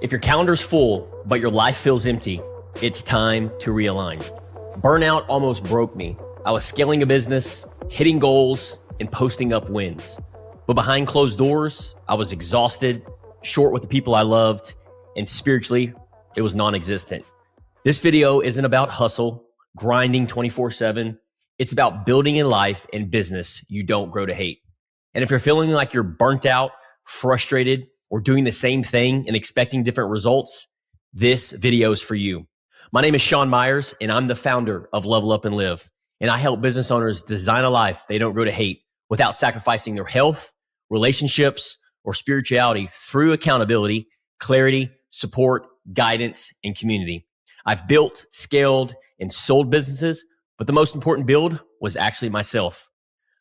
If your calendar's full, but your life feels empty, it's time to realign. Burnout almost broke me. I was scaling a business, hitting goals, and posting up wins. But behind closed doors, I was exhausted, short with the people I loved, and spiritually, it was non-existent. This video isn't about hustle, grinding 24/7. It's about building a life and business you don't grow to hate. And if you're feeling like you're burnt out, frustrated, or doing the same thing and expecting different results, this video is for you. My name is Sean Meyers, and I'm the founder of Level Up and Live. And I help business owners design a life they don't grow to hate without sacrificing their health, relationships, or spirituality through accountability, clarity, support, guidance, and community. I've built, scaled, and sold businesses, but the most important build was actually myself.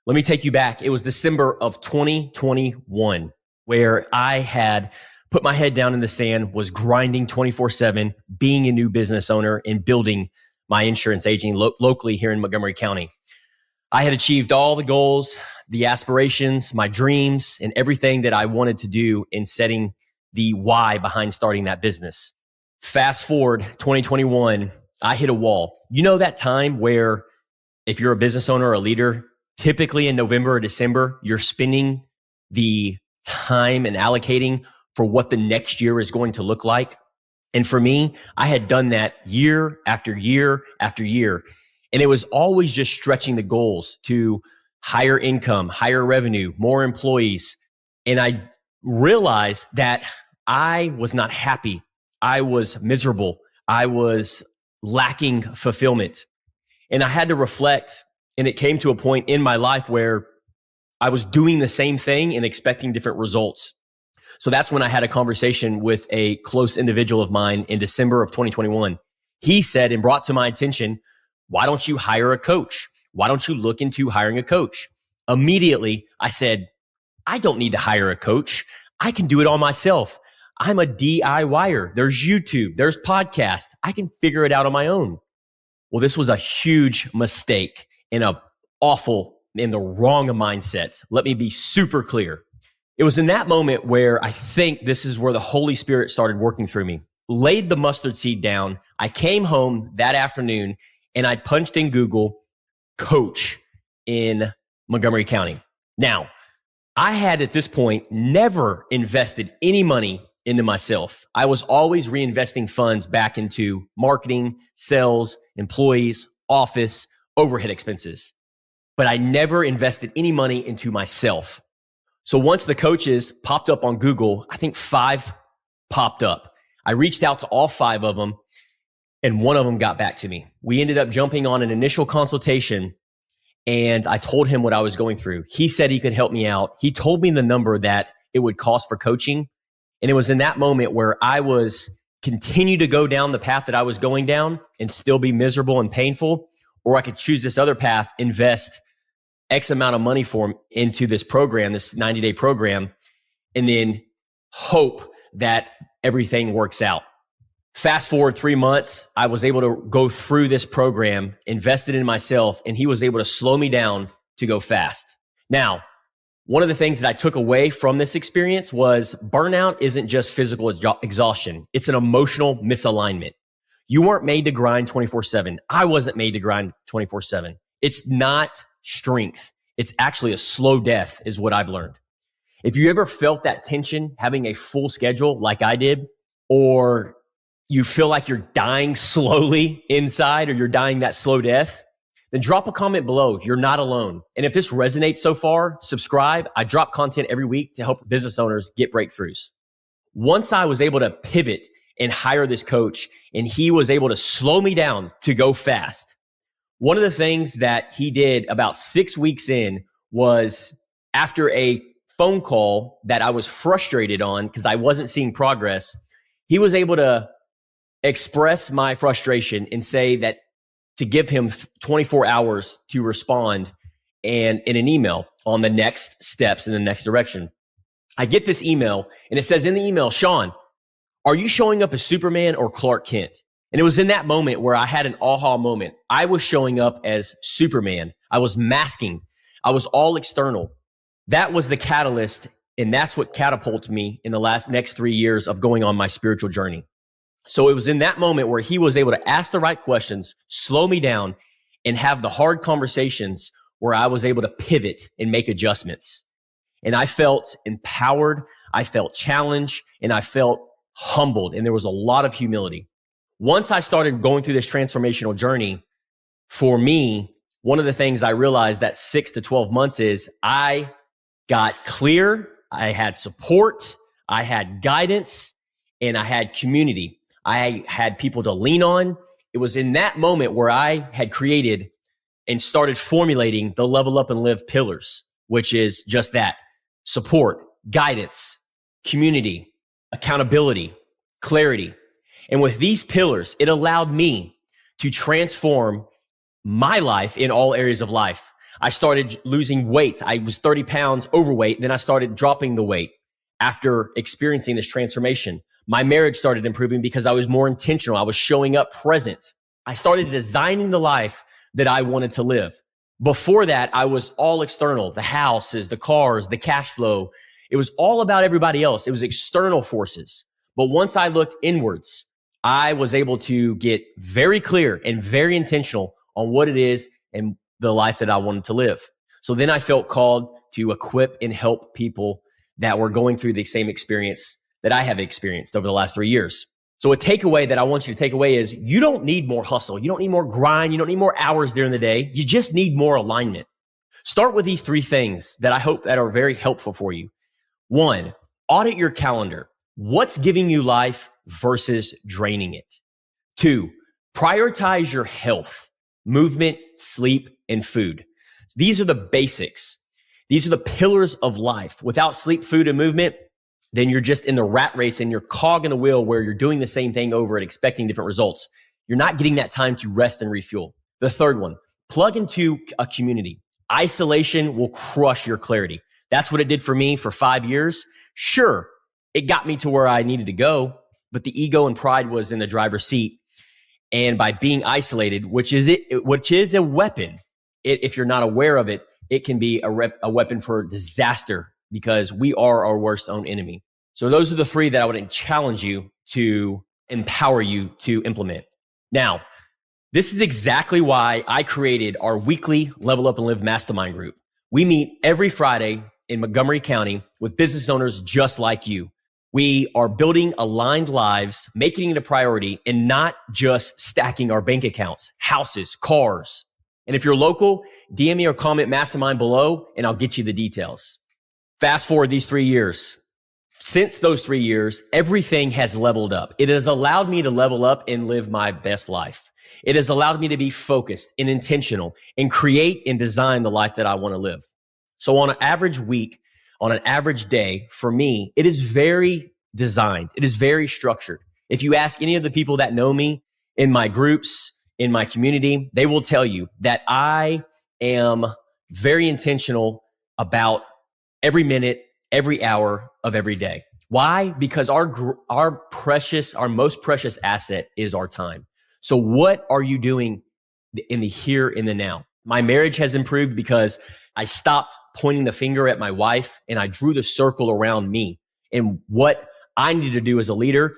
Let me take you back. It was December of 2021 where I had put my head down in the sand, was grinding 24/7, being a new business owner and building my insurance agent locally here in Montgomery County. I had achieved all the goals, the aspirations, my dreams, and everything that I wanted to do in setting the why behind starting that business. Fast forward 2021, I hit a wall. You know that time where if you're a business owner or a leader, typically in November or December, you're spending the time and allocating for what the next year is going to look like. And for me, I had done that year after year after year. And it was always just stretching the goals to higher income, higher revenue, more employees. And I realized that I was not happy. I was miserable. I was lacking fulfillment. And I had to reflect. And it came to a point in my life where I was doing the same thing and expecting different results. So that's when I had a conversation with a close individual of mine in December of 2021. He said and brought to my attention, why don't you hire a coach? Why don't you look into hiring a coach? Immediately, I said, I don't need to hire a coach. I can do it all myself. I'm a DIYer. There's YouTube, there's podcasts. I can figure it out on my own. Well, this was a huge mistake and in the wrong mindset. Let me be super clear. It was in that moment where I think this is where the Holy Spirit started working through me. Laid the mustard seed down. I came home that afternoon and I punched in Google coach in Montgomery County. Now, I had at this point never invested any money into myself. I was always reinvesting funds back into marketing, sales, employees, office, overhead expenses. But I never invested any money into myself. So once the coaches popped up on Google, I think 5 popped up. I reached out to all 5 of them and one of them got back to me. We ended up jumping on an initial consultation and I told him what I was going through. He said he could help me out. He told me the number that it would cost for coaching. And it was in that moment where I was continue to go down the path that I was going down and still be miserable and painful, or I could choose this other path, invest X amount of money for him into this program, this 90-day program, and then hope that everything works out. Fast forward 3 months, I was able to go through this program, invested in myself, and he was able to slow me down to go fast. Now, one of the things that I took away from this experience was burnout isn't just physical exhaustion. It's an emotional misalignment. You weren't made to grind 24/7. I wasn't made to grind 24/7. It's not strength. It's actually a slow death is what I've learned. If you ever felt that tension, having a full schedule like I did, or you feel like you're dying slowly inside or you're dying that slow death, then drop a comment below. You're not alone. And if this resonates so far, subscribe. I drop content every week to help business owners get breakthroughs. Once I was able to pivot and hire this coach and he was able to slow me down to go fast, one of the things that he did about 6 weeks in was after a phone call that I was frustrated on because I wasn't seeing progress, he was able to express my frustration and say that to give him 24 hours to respond and in an email on the next steps in the next direction. I get this email and it says in the email, Sean, are you showing up as Superman or Clark Kent? And it was in that moment where I had an aha moment. I was showing up as Superman. I was masking. I was all external. That was the catalyst And that's what catapulted me in the next 3 years of going on my spiritual journey. So it was in that moment where he was able to ask the right questions, slow me down, and have the hard conversations where I was able to pivot and make adjustments. And I felt empowered, I felt challenged, and I felt humbled. And there was a lot of humility. Once I started going through this transformational journey, for me, one of the things I realized that 6 to 12 months is I got clear, I had support, I had guidance, and I had community. I had people to lean on. It was in that moment where I had created and started formulating the Level Up and Live pillars, which is just that: support, guidance, community, accountability, clarity. And with these pillars, it allowed me to transform my life in all areas of life. I started losing weight. I was 30 pounds overweight. Then I started dropping the weight after experiencing this transformation. My marriage started improving because I was more intentional. I was showing up present. I started designing the life that I wanted to live. Before that, I was all external: the houses, the cars, the cash flow. It was all about everybody else. It was external forces. But once I looked inwards, I was able to get very clear and very intentional on what it is and the life that I wanted to live. So then I felt called to equip and help people that were going through the same experience that I have experienced over the last 3 years. So a takeaway that I want you to take away is you don't need more hustle. You don't need more grind. You don't need more hours during the day. You just need more alignment. Start with these 3 things that I hope that are very helpful for you. 1, audit your calendar. What's giving you life versus draining it? 2, prioritize your health, movement, sleep, and food. These are the basics. These are the pillars of life. Without sleep, food, and movement, then you're just in the rat race and you're cog in a wheel where you're doing the same thing over and expecting different results. You're not getting that time to rest and refuel. The 3rd one, plug into a community. Isolation will crush your clarity. That's what it did for me for 5 years. Sure, it got me to where I needed to go, but the ego and pride was in the driver's seat. And by being isolated, which is a weapon, if you're not aware of it, it can be a weapon for disaster because we are our worst own enemy. So those are the 3 that I would challenge you to empower you to implement. Now, this is exactly why I created our weekly Level Up and Live Mastermind group. We meet every Friday in Montgomery County with business owners just like you. We are building aligned lives, making it a priority, and not just stacking our bank accounts, houses, cars. And if you're local, DM me or comment Mastermind below, and I'll get you the details. Fast forward these 3 years. Since those 3 years, everything has leveled up. It has allowed me to level up and live my best life. It has allowed me to be focused and intentional and create and design the life that I want to live. So on an average week, on an average day, for me, it is very designed. It is very structured. If you ask any of the people that know me in my groups, in my community, they will tell you that I am very intentional about every minute, every hour of every day. Why? Because our most precious asset is our time. So what are you doing in the here and the now? My marriage has improved because I stopped pointing the finger at my wife and I drew the circle around me and what I need to do as a leader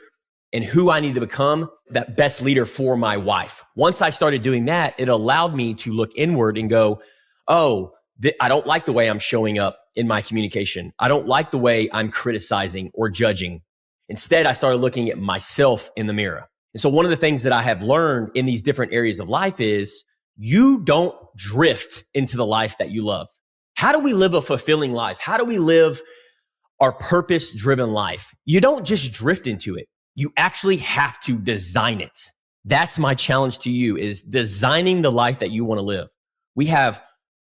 and who I need to become that best leader for my wife. Once I started doing that, it allowed me to look inward and go, I don't like the way I'm showing up in my communication. I don't like the way I'm criticizing or judging. Instead, I started looking at myself in the mirror. And so one of the things that I have learned in these different areas of life is you don't drift into the life that you love. How do we live a fulfilling life? How do we live our purpose-driven life? You don't just drift into it. You actually have to design it. That's my challenge to you, is designing the life that you want to live. We have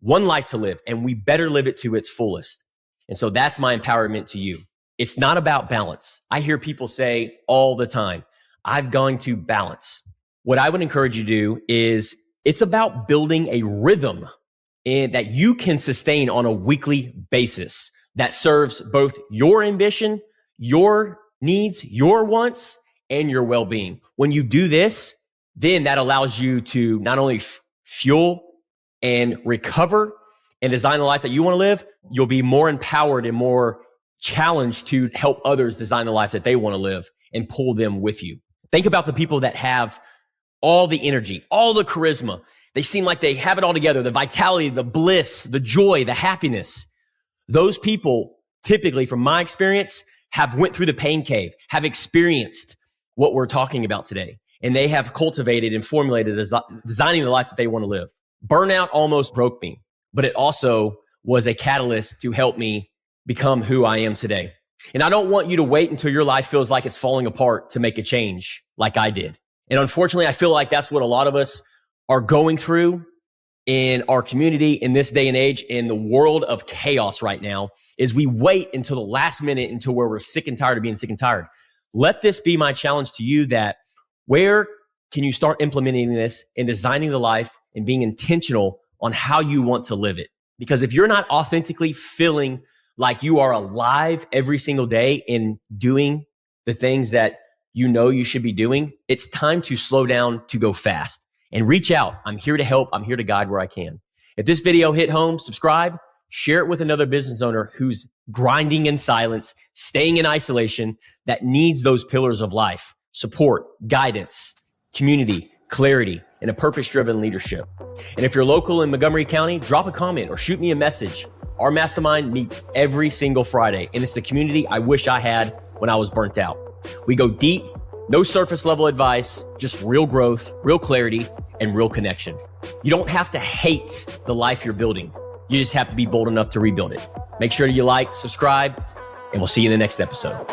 one life to live and we better live it to its fullest. And so that's my empowerment to you. It's not about balance. I hear people say all the time, I've gone to balance. What I would encourage you to do is it's about building a rhythm that you can sustain on a weekly basis that serves both your ambition, your needs, your wants, and your well-being. When you do this, then that allows you to not only fuel and recover and design the life that you want to live, you'll be more empowered and more challenged to help others design the life that they want to live and pull them with you. Think about the people that have all the energy, all the charisma. They seem like they have it all together, the vitality, the bliss, the joy, the happiness. Those people typically, from my experience, have went through the pain cave, have experienced what we're talking about today. And they have cultivated and formulated designing the life that they want to live. Burnout almost broke me, but it also was a catalyst to help me become who I am today. And I don't want you to wait until your life feels like it's falling apart to make a change like I did. And unfortunately, I feel like that's what a lot of us are going through in our community in this day and age, in the world of chaos right now, is we wait until the last minute, until where we're sick and tired of being sick and tired. Let this be my challenge to you, that where can you start implementing this and designing the life and being intentional on how you want to live it? Because if you're not authentically feeling like you are alive every single day in doing the things that you know you should be doing, it's time to slow down, to go fast and reach out. I'm here to help. I'm here to guide where I can. If this video hit home, subscribe, share it with another business owner who's grinding in silence, staying in isolation, that needs those pillars of life: support, guidance, community, clarity, and a purpose-driven leadership. And if you're local in Montgomery County, drop a comment or shoot me a message. Our mastermind meets every single Friday, and it's the community I wish I had when I was burnt out. We go deep, no surface level advice, just real growth, real clarity, and real connection. You don't have to hate the life you're building. You just have to be bold enough to rebuild it. Make sure you like, subscribe, and we'll see you in the next episode.